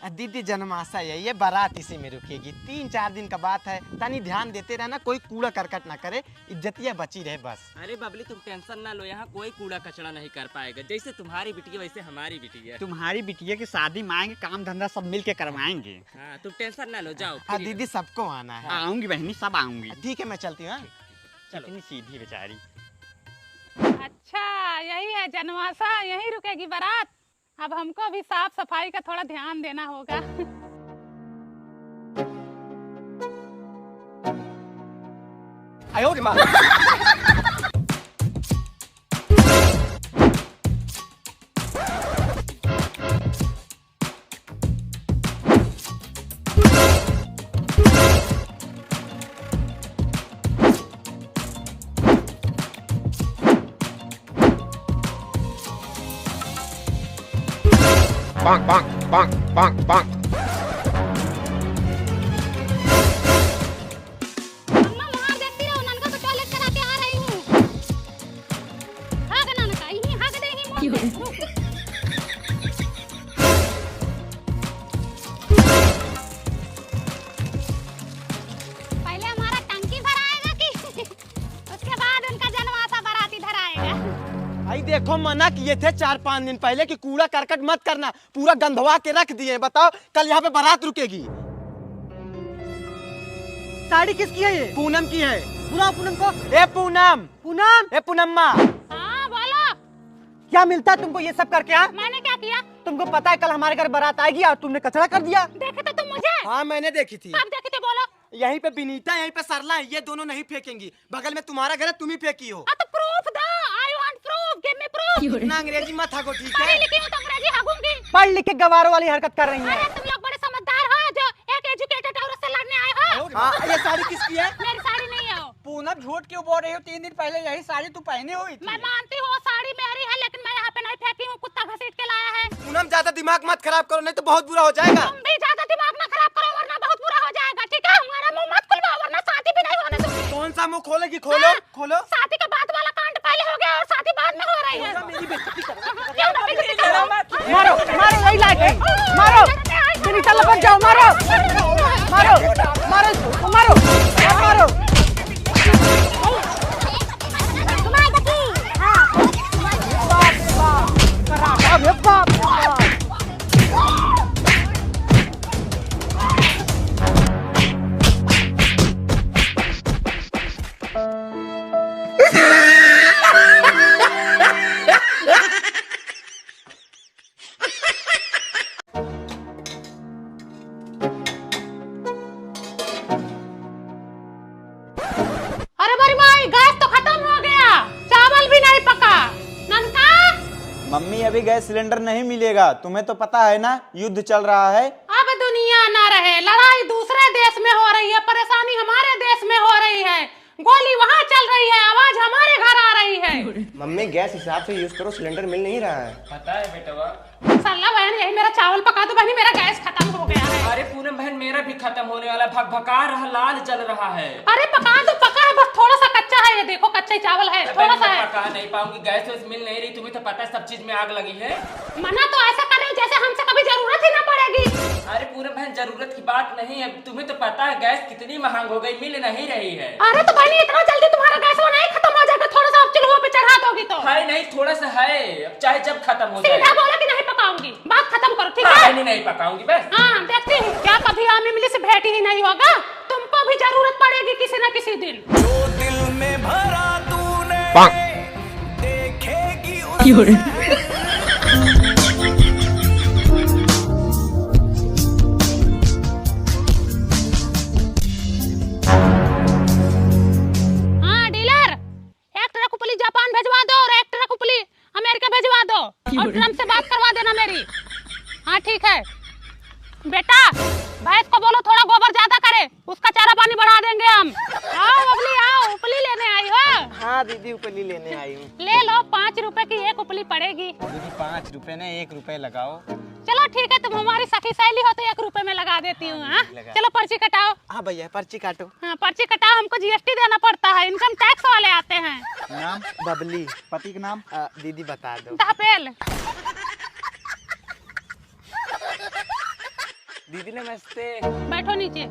दीदी जन्माशा है, ये बारात इसी में रुकेगी। 3-4 दिन का बात है, तनी ध्यान देते रहना, कोई कूड़ा करकट ना करे, इज्जतिया बची रहे बस। अरे बबली तुम टेंशन ना लो, यहाँ कोई कूड़ा कचरा नहीं कर पाएगा। जैसे तुम्हारी बिटिया वैसे हमारी बिटिया। तुम्हारी बिटिया की शादी में आएंगे, काम धंधा सब मिल के करवाएंगे। हाँ तुम टेंशन ना लो, जाओ। हाँ दीदी सबको आना है। आऊंगी बहनी, सब आऊंगी। ठीक है मैं चलती हूँ। इतनी सीधी बेचारी। अच्छा यही है जनवासा, यही रुकेगी बारात। अब हमको भी साफ सफाई का थोड़ा ध्यान देना होगा। आयो रे माँ। Bonk, bonk, bonk, bonk, bonk. अम्मा वहाँ देखती रहो, ननका को टॉयलेट करा के आ रही हूँ। हाँ गना नका, यही हाँ गदे ही मोड़ दे। पहले हमारा टंकी भराएगा कि उसके बाद उनका जनवासा बारात इधर आएगा। भाई देखो मना किए थे 4-5 दिन पहले कि कूड़ा करकट मत करना, पूरा गंधवा के रख दिए। बताओ कल यहाँ पे बारात रुकेगी। साड़ी किसकी है ये? पूनम की है। बुलाओ पूनम को। ए पूनम, पूनम, ए पूनम्मा, हाँ बोलो। क्या मिलता है तुमको ये सब करके? मैंने क्या किया? तुमको पता है कल हमारे घर बारात आएगी और तुमने कचरा कर दिया। देखे तो तुम मुझे? हाँ मैंने देखी थी। कब देखे थे बोलो? यहीं पे विनीता, यहीं पे सरला है, ये दोनों नहीं फेंकेंगी। बगल में तुम्हारा घर है, तुम ही फेंकी हो। तो प्रूफ दो। I want proof, give me proof. इतना अंग्रेजी मत हगो, ठीक पढ़ी है? लिखी हूँ तो अंग्रेजी हगूंगी। पढ़ लिख के गवारों वाली हरकत कर रही अरे है। तुम लोग बड़े समझदार हो जो एक एजुकेटेड औरत से लड़ने आए हो। हाँ ये साड़ी किसकी है? मेरी साड़ी नहीं है वो। पूनम झूठ क्यों बोल रही हो? 3 दिन पहले यही साड़ी तू पहनी हुई थी। मैं मानती हूँ वो साड़ी मेरी है, लेकिन मैं यहाँ पे नहीं फेंकी हूँ, कुत्ता घसीट के लाया है। पूनम ज्यादा दिमाग मत खराब करो, नहीं तो बहुत बुरा हो जाएगा। तुम भी ज्यादा दिमाग ना खराब करो वरना बहुत बुरा हो जाएगा, ठीक है? हमारा मुंह मत खुलवाओ वरना शादी भी नहीं होने दूंगी। कौन सा मुंह खोलेगी? खोलो खोलो। शादी के बाद वाला कांड पहले हो गया और शादी बाद में हो रही है। मेरी बेइज्जती करो। क्यों ना बेइज्जती करो? मारो मारो, यही लायक है। मारो विनीता, लपट जाओ। मारो मारो मारो मारो मारो। बाप बाप। अरे बड़ी माई, गैस तो खत्म हो गया, चावल भी नहीं पका। ननका मम्मी अभी गैस सिलेंडर नहीं मिलेगा, तुम्हें तो पता है ना युद्ध चल रहा है। अब दुनिया ना रहे, लड़ाई दूसरे देश में हो रही है, परेशानी हमारे देश में हो रही है, गोली वहाँ चल रही है, आवाज हमारे घर आ रही है। मम्मी गैस हिसाब से यूज करो, सिलेंडर मिल नहीं रहा है। पता है बेटवा। सल्ला बहन यही मेरा चावल पका दो बहनी, मेरा गैस खत्म हो गया है। अरे पूनम बहन मेरा भी खत्म होने वाला, भगभगा रहा, लाल जल रहा है। अरे पका दो, पका है बस थोड़ा सा कच्चा है, ये देखो कच्चा ही चावल है, थोड़ा सा है। पका नहीं पाऊंगी, गैस वैस मिल नहीं रही, तुम्हें तो पता है सब चीज में आग लगी है। मना तो ऐसा कर रही जैसे हमसे कभी जरूरत ही ना पड़ेगी। अरे पूनम बहन जरूरत की बात नहीं है, तुम्हें तो पता है गैस कितनी महंग हो गई, मिल नहीं रही है। अरे तो बहनी इतना जल्दी तुम्हारा गैस वो नहीं खत्म हो जाएगा, थोड़ा सा आप चूल्हे पे चढ़ा दोगी तो। है नहीं, थोड़ा सा है, अब चाहे जब खत्म हो जाए। सीधा बोला कि नहीं पकाऊंगी, बात खत्म करो, ठीक है? नहीं पकाऊंगी बस। हाँ देखती हूँ, क्या कभी आमी मिली से भेंट ही नहीं होगा, तुमको भी जरूरत पड़ेगी किसी न किसी दिन। जो दिल में भरा तूने देखेगी हाँ डीलर, एक ट्रक उपली जापान भेजवा दो और एक ट्रक उपली अमेरिका भेजवा दो और ट्रम्प से बात करवा देना मेरी। हाँ ठीक है बेटा, भैंस को बोलो थोड़ा गोबर ज्यादा करे, उसका चारा पानी बढ़ा देंगे हम। आओ बबली आओ, उपली लेने आई हो? हाँ दीदी उपली लेने आई हूँ। ले लो, 5 रुपए की एक उपली पड़ेगी। दीदी 5 रुपए ने 1 रुपए लगाओ। चलो ठीक है, तुम हमारी सखी सहेली हो तो 1 रुपए में लगा देती हूँ। हाँ लगा। चलो पर्ची कटाओ। हाँ भैया पर्ची काटो। हाँ पर्ची कटाओ, हमको जीएसटी देना पड़ता है, इनकम टैक्स वाले आते हैं। नाम? बबली। पति का नाम? दीदी बता दो। दापेल। दीदी नमस्ते। बैठो नीचे।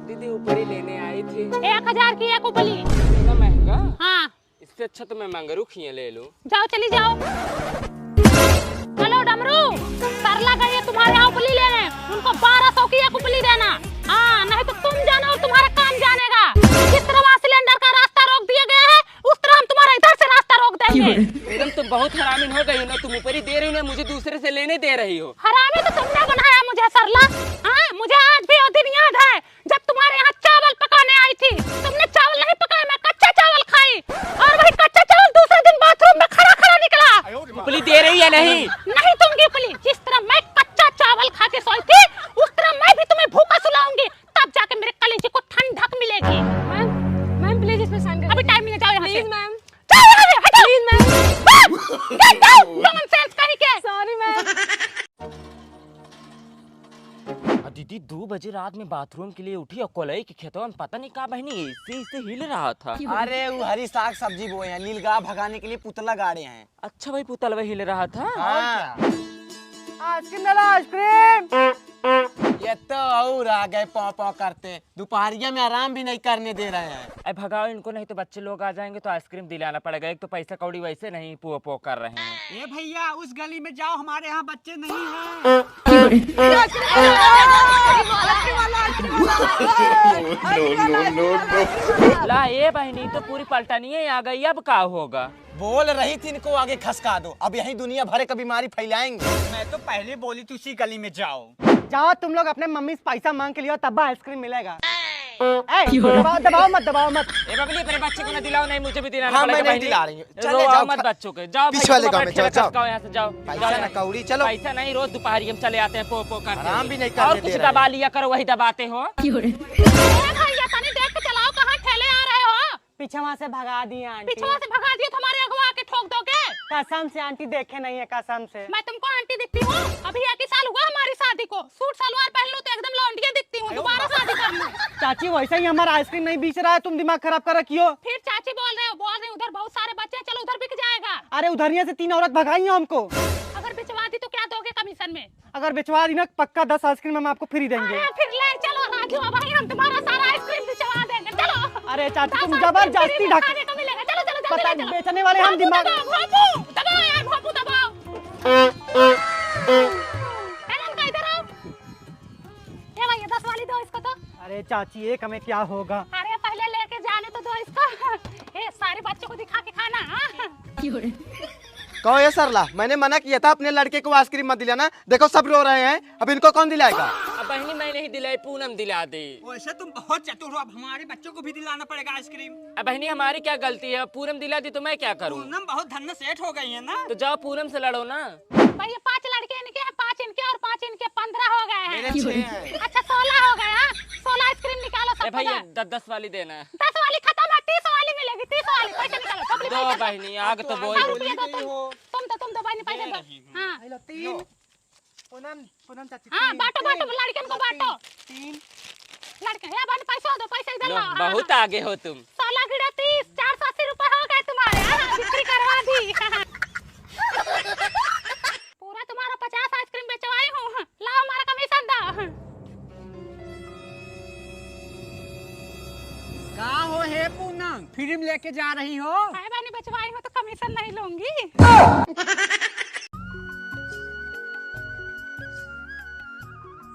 दीदी ऊपरी लेने आई थी। 1000 की एक उपली। इतना महंगा? हाँ। इससे अच्छा तो मैं मंगरू खिए ले लूं। जाओ चली जाओ। हेलो डमरू, सरला गई है तुम्हारे यहाँ उपली लेने, उनको 1200 की एक उपली देना। हाँ, नहीं तो तुम जानो और तुम्हारा काम जानेगा। जिस तरह वहाँ सिलेंडर का रास्ता रोक दिया गया है, उस तरह हम तुम्हारा इधर से रास्ता रोक देंगे। मैडम तुम बहुत हरामी हो गई हो ना, तुम ऊपरी दे रही हो ना, मुझे दूसरे से लेने दे रही हो। हरामी तो तुमने बनाया मुझे सरला। हाँ, मुझे आज भी वो दिन याद है जब तुम्हारे यहाँ चावल पकाने आई थी। तुमने चावल नहीं पकाया, मैं कच्चा चावल खाई, और वही कच्चा चावल दूसरे दिन बाथरूम में खड़ा खड़ा निकला। उपली दे रही है नहीं? नहीं दूंगी उपली। जिस तरह मैं कच्चा चावल खा के सोई थी, उस तरह मैं भी तुम्हें भूखा सुलाऊंगी, तब जाके मेरे कलेजे को ठंडक मिलेगी। मैम प्लीज इसमें साइन कर। अभी टाइम नहीं है, जाओ यहाँ से। Please ma'am. जाओ यहाँ से, हटो। Please ma'am. Get down, nonsense कहीं के। Sorry ma'am. दीदी 2 बजे रात में बाथरूम के लिए उठी और कोलई के खेतों में पता नहीं कहा बहनी इससे हिल रहा था। अरे वो हरी साग सब्जी बोए हैं, नीलगाय भगाने के लिए पुतला गाड़े हैं। अच्छा भाई पुतलवा हिल रहा था। हाँ। आइसक्रीम डालो आइसक्रीम। ये तो और आ गए पौ पौ करते, दोपहरिया में आराम भी नहीं करने दे रहे हैं। अरे भगाओ इनको, नहीं तो बच्चे लोग आ जाएंगे तो आइसक्रीम दिलाना पड़ेगा। एक तो पैसा कौड़ी वैसे नहीं पो पो कर रहे हैं। ए भैया उस गली में जाओ, हमारे यहाँ बच्चे नहीं हैं। ला ये बहनी तो पूरी पलटनिए आ गई, अब क्या होगा? बोल रही थी इनको आगे खसका दो, अब यही दुनिया भर का बीमारी फैलाएंगे। मैं तो पहले बोली थी उसी गली में जाओ। जाओ तुम लोग अपने मम्मी से पैसा मांग के लियो, तब आइसक्रीम मिलेगा। दबाओ दबाओ मत, दबाओ मत। ए बबली अपने बच्चे को ना दिलाओ, नहीं मुझे भी दिलाना हाँ, पड़ेगा। मैं नहीं बहनी। दिला रही हूँ। चले रो जाओ, मत बच्चों के। जाओ पीछे वाले गाँव में जाओ, जाओ। यहाँ से जाओ। पैसा ना कौड़ी, चलो। पैसा नहीं, रोज दोपहर हम चले आते हैं पो पो करते। आराम भी नहीं और करने कुछ दे रहे दबा लिया करो, वही दबाते हो। भैया तनी देख के चलाओ, कहाँ ठेले आ रहे हो? पीछे वहाँ से भगा दिए आंटी। पिछवा से भगा दिए, तुम्हारे अगवा के ठोक दोगे। कसम से आंटी देखे नहीं है, कसम से। मैं तुमको आंटी दिखती हूँ? अभी 1 ही साल हुआ हमारी शादी को, सूट सलवार पहन लूं तो एकदम लौंडिया दिखती हूँ। दोबारा शादी कर लूं। चाची वैसे ही हमारा आइसक्रीम नहीं बेच रहा है, तुम दिमाग खराब कर रखी हो। फिर चाची बोल रहे हो उधर बहुत सारे बच्चे हैं, चलो उधर बिक जाएगा। अरे उधरिया से 3 औरत भगाई है हमको। अगर बिचवा दी तो क्या दोगे कमीशन में? अगर बिचवा दी ना, पक्का 10 आइसक्रीम हम आपको फ्री देंगे। अरे फिर ले चलो राजू, भाई हम तुम्हारा सारा आइसक्रीम बिचवा देंगे, चलो। अरे चाची तुम जबरदस्ती ढक, खाने को मिलेगा, चलो चलो जल्दी पता ले चलो। बेचने वाले हम दिमाग। दबाओ यार, भोपू दबाओ। हेलन का इधर आओ। ये भैया 10 वाली दो इसको तो। अरे चाची एक हमें क्या होगा? अरे पहले लेके जाने तो दो इसको। ये सारे बच्चों को दिखा के खाना। हाँ? कहो ये सरला, मैंने मना किया था अपने लड़के को आइसक्रीम मत दिलाना। देखो सब रो रहे हैं, अब इनको कौन दिलाएगा? अब बहनी मैं नहीं दिलाई, पूनम दिला दे। वैसे तुम बहुत चतुर हो, अब हमारे बच्चों को भी दिलाना पड़ेगा आइसक्रीम। अब बहनी हमारी क्या गलती है? पूनम दिला दी तो मैं क्या करूँ? पूनम बहुत धन सेठ हो गई है ना। तो जाओ पूनम से लड़ो ना। भाई ये 5 लड़के इनके हैं, 5 इनके और 5 इनके, 15 हो गए हैं। मेरे 6 हैं। अच्छा 16 हो गए। हाँ 16 आइसक्रीम निकालो ए सबको। भैया 10 वाली देना। 10 वाली खत्म है, 30 वाली मिलेगी, 30 वाली। पैसे निकालो, पब्लिक दो पैसे दो। बहनी आग तो 100 बोल। रुपया दो तुम दो बहनी, पैसे दो। हाँ 3 पूनम चाची। हाँ बांटो बांटो, लड़कियों को बांटो। 3 लड़के है बहनी, पैसा दो, पैसे इधर लो, लाओ। हाँ, बहुत हाँ। आगे हो तुम। 16 गिरा 30, 480 रुपए हो गए तुम्हारे। हाँ, बिक्री करवा दी। पूरा तुम्हारा 50 आइसक्रीम बेचवाई हूँ। लाओ हमारा कमीशन दो। कहाँ हो हे पूनम, फिल्म लेके जा रही हो? है बहनी, बेचवाई हूँ तो कमीशन नहीं लूंगी।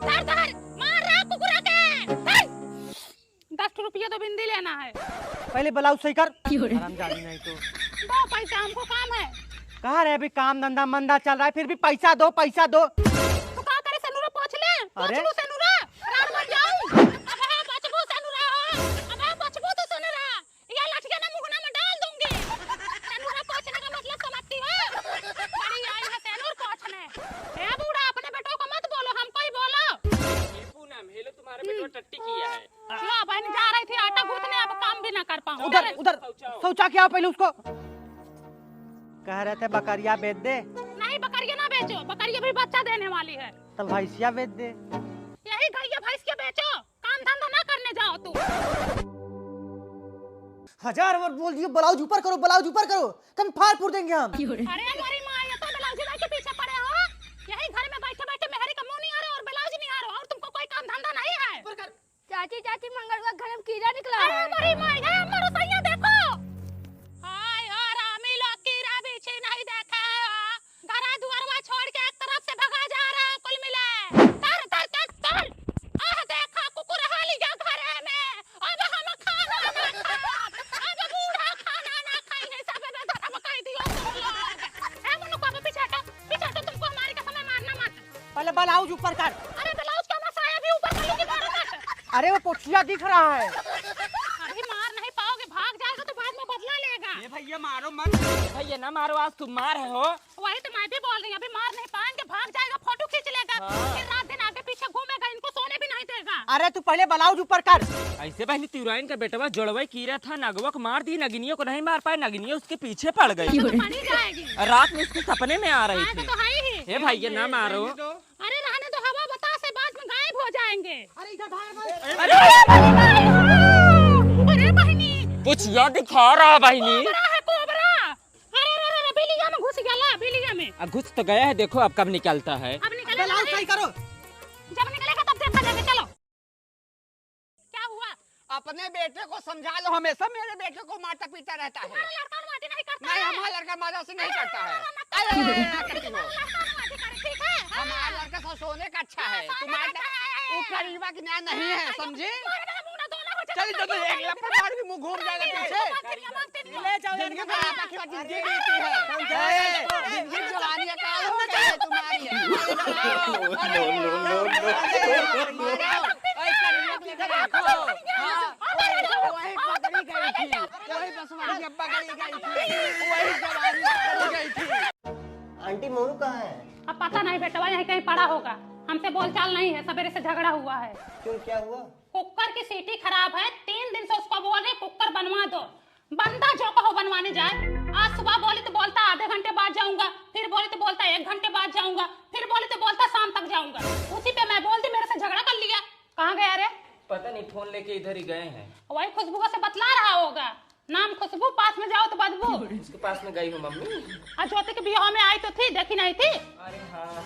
धर धर, मार रहा है कुकुरा के। धर। 10 रुपया तो बिंदी लेना है। पहले ब्लाउज सही कर। आराम जानी नहीं तो दो पैसा, हमको काम है। कहा रहे अभी काम धंधा मंदा चल रहा है, फिर भी पैसा दो पैसा दो। तो क्या करे, सेनुरा पोंछ ले। अरे? पोंछ लूं सेनुरा, रात बन जाऊं। अबे बचबू सेनुरा हो, अबे बचबू तो सेनुरा। ये लाठिया ना मुंह में डाल दूंगी। सेनुरा पोंछने का मतलब समझती हो? बड़ी आई है सेनुर पोंछने। ए बूढ़ा, अपने बेटों को मत बोलो, हमको ही बोलो। ये पूनम हेलो, तुम्हारे बेटे टट्टी किया है। लो बहन जा रही थी आटा गूंथने, अब काम भी ना कर पाऊं। उधर उधर शौचा के आओ पहले उसको। कह रहे थे बकरिया बेच दे, नहीं बकरिया ना बेचो, बकरिया भी बच्चा देने वाली है। तब भैंसिया बेच दे। यही गैया भैंस के बेचो, काम धंधा ना करने जाओ तुम। 1000 बार बोल दियो ब्लाउज ऊपर करो, ब्लाउज ऊपर करो, कम फाड़ फूड़ देंगे हम। अरे हमारी माँ, ये तो ब्लाउज भाई के पीछे पड़े हो। यही घर में बैठे बैठे मेहरी का मुंह नहीं आ रहा और ब्लाउज नहीं आ रहा, और तुमको चाची चाची मंगलवा घर में कीड़ा निकला है। मरी माई है मरो सैया देखो। हाय हो रामी लोग कीड़ा बिछी नहीं देखे हो। घरा दुआरवा छोड़ के एक तरफ से भगा जा रहा है कुल मिले। तर तर तर तर। आह देखा कुकुर हाली जा घरे में। अब हम खाना ना खाए। अब बूढ़ा खाना ना खाई है सब में धर्म कह दियो तुम लोग। ए मुन्नू को पीछे हटो तुमको हमारी कसम मारना मत। पहले ब्लाउज ऊपर कर। अरे ब्लाउज का मसाया भी ऊपर कर लूंगी मारो मत। अरे वो पोछिया दिख रहा है। अभी मार नहीं पाओगे भाग जाएगा तो बाद में बदला लेगा। ए भैया मारो मत। भैया ना मारो, आज तुम मार है हो। वही तो मैं भी बोल रही हूँ, अभी मार नहीं पाएंगे भाग जाएगा फोटो खींच लेगा। फिर रात दिन आगे पीछे घूमेगा, इनको सोने भी नहीं देगा। अरे तू पहले ब्लाउज ऊपर कर। ऐसे पहले तिरुआइन का बेटवा जोड़वा कीरा था, नगवा को मार दी, नगिनियों को नहीं मार पाए, नगिनिया उसके पीछे पड़ गई। तो बनी जाएगी। रात में उसके सपने में आ रही थी। तो है ही। हे भैया ना मारो। अरे रहने दो, हवा बतास से बाद में गायब हो जाएंगे। अरे इधर भाग। अरे बहनी कुछ याद दिखा रहा बहनी। कोबरा है कोबरा। अरे बिलिया में घुस गया ला, बिलिया में। अब घुस तो गया है, देखो अब कब निकलता है। अब निकलेगा ब्लाउज सही करो। जब निकलेगा तब देखा जाएगा। चलो क्या हुआ? अपने बेटे को समझा लो, हमेशा मेरे बेटे को मारता पीटा रहता है। तुम्हारा लड़का माटी नहीं करता नहीं, है। हमारा लड़का माता से नहीं करता है। ठीक है हमारा लड़का तो सोने का अच्छा है। तुम्हारा वो करीबा की न्याय नहीं है, समझे? चल तो एक लपड़ मार के मुंह घूम जाएगा पीछे। ले जाओ जिंदगी में आपा की जिंदगी बीती है। जिंदगी जवानी का काल हो गया है तुम्हारी। वही पकड़ी गई थी, वही बसवानी जब पकड़ी गई थी, वही जवानी पकड़ी गई थी। आंटी मोनू कहाँ है? अब पता नहीं बेटवा, यहीं कहीं पड़ा होगा। हमसे बोलचाल नहीं है, सवेरे से झगड़ा हुआ है। क्यों, क्या हुआ? कुकर की सीटी खराब है, 3 दिन से उसको बोल रहे कुकर बनवा दो। बंदा जो कहो बनवाने जाए। आज सुबह बोली तो बोलता आधे घंटे बाद जाऊंगा, फिर बोली तो बोलता 1 घंटे बाद जाऊंगा, फिर बोली तो बोलता शाम तक जाऊंगा। उसी पे मैं बोलती मेरे से झगड़ा कर लिया। कहाँ गया रे? पता नहीं, फोन लेके इधर ही गए हैं। वही खुशबू से बतला रहा होगा। नाम खुशबू, पास में जाओ तो बदबू। उसके पास में गई हूँ मम्मी। आज ज्योति के बियाह में आई तो थी, देखी नहीं थी? अरे हाँ।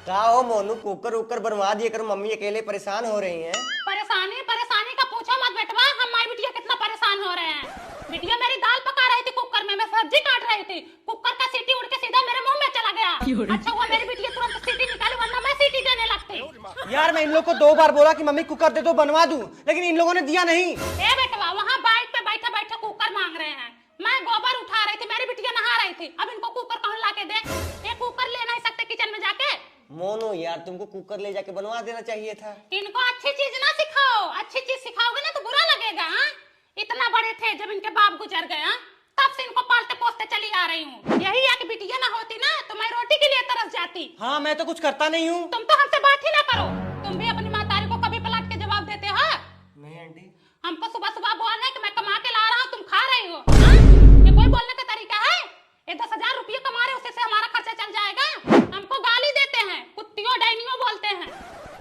का हो मोनू, कुकर उकर बनवा दिए कर, मम्मी अकेले परेशान हो रही हैं। परेशानी का पूछो मत बेटवा। हम माई बिटिया कितना परेशान हो रहे हैं। बिटिया मेरी दाल पका रही थी कुकर में, मैं सब्जी काट रही थी, कुकर का सीटी उड़ के सीधा मेरे मुंह में चला गया। अच्छा हुआ मेरी बिटिया तुरंत सीटी निकाली, वरना मैं सीटी देने लगती। यार मैं इन लोग को 2 बार बोला कि मम्मी कुकर दे दो, बनवा दूं, लेकिन इन लोगों ने दिया नहीं। ए बेटवा, वहाँ बाइक पे बैठे बैठे कुकर मांग रहे हैं। मैं गोबर उठा रही थी, मेरी बिटिया नहा रही थी। अब इनको कुकर कौन ला के दे? ये कुकर ले नहीं सकते किचन में जाके? मोनू यार, तुमको कुकर ले जाके बनवा देना चाहिए था। इनको अच्छी चीज ना सिखाओ, अच्छी चीज सिखाओगे ना तो बुरा लगेगा। हाँ? इतना बड़े थे जब इनके बाप गुजर गए, तब से इनको पालते पोसते चली आ रही हूँ। यही एक बिटिया ना होती ना तो मैं रोटी के लिए तरस जाती। हाँ, मैं तो कुछ करता नहीं हूँ। तुम तो हमसे बात ही ना करो। तुम भी अपनी मातारी को कभी पलट के जवाब देते हो? नहीं आंटी। हमको सुबह सुबह बोलना है कि मैं कमा के ला रहा हूँ, तुम खा रही हो। हाँ? ये कोई बोलने का तरीका है? ये 10,000 रुपये कमा रहे, उसी से हमारा खर्चा चल जाएगा। हमको गाली देते हैं, कुत्तियों डायनियों बोलते हैं।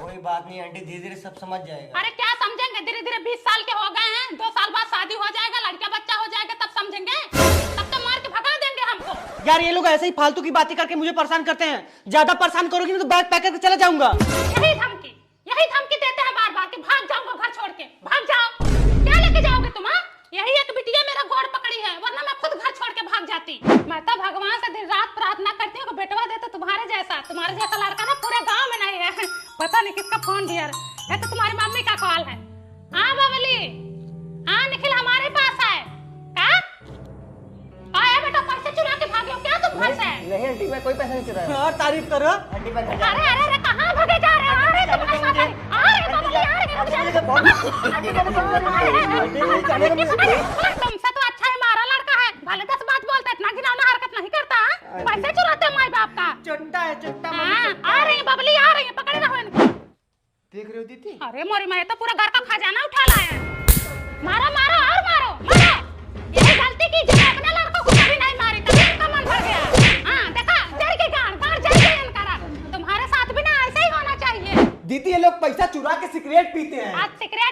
कोई बात नहीं आंटी, धीरे धीरे सब समझ जाएगा। अरे क्या समझेंगे, धीरे धीरे 20 साल के हो गए हैं, 2 साल बाद शादी हो जाएगा, लड़का बच्चा हो जाएगा, तब समझेंगे। तब तो मार के भगा देंगे हमको। यार ये लोग ऐसे ही फालतू की बातें करके मुझे परेशान करते हैं। ज्यादा परेशान करोगी ना तो बैग पैक करके चला जाऊंगा। यही धमकी देते हैं बार बार कि भाग जाऊंगा घर छोड़ के। भाग जाओ, क्या लेके जाओगे तुम? यही एक बिटिया मेरा गोड़ पकड़ी है, वरना मैं खुद घर छोड़ के भाग जाती। मैं तो भगवान से दिन रात प्रार्थना करती हूँ कि बेटवा दे तो तुम्हारे जैसा लड़का ना पूरे गांव में नहीं है। पता नहीं किसका फोन दिया है, तो तुम्हारी मम्मी का कॉल है। हाँ बबली, हाँ निखिल हमारे पास है। क्या बेटा, पैसे चुरा के भागे हो क्या तुम घर से? नहीं आंटी, मैं कोई पैसा नहीं चुराया। और तारीफ करो आंटी मैं अरे कहाँ भागे जा रहे हो? अरे बबली, तुमसे तो अच्छा है मारा लड़का है, भले 10 बात बोलता, इतना घिनौना हरकत नहीं करता। पैसे चुराते माई बाप का। चुट्टा है, चुट्टा। आ रही बबली, आ रही है, पकड़े रहो इनको। देख रहे हो दीदी? अरे मोरी मैं तो पूरा घर का खजाना उठा लाया है। मारो मारो और मारो। यही गलती की जो अपने लड़कों को कभी नहीं मारी, तभी इनका मन भर गया। हाँ देखा, जड़ के गांड जड़ के इनका। तुम्हारे साथ भी ना ऐसा ही होना चाहिए। दीदी ये लोग पैसा चुरा के सिगरेट पीते हैं। आज सिगरेट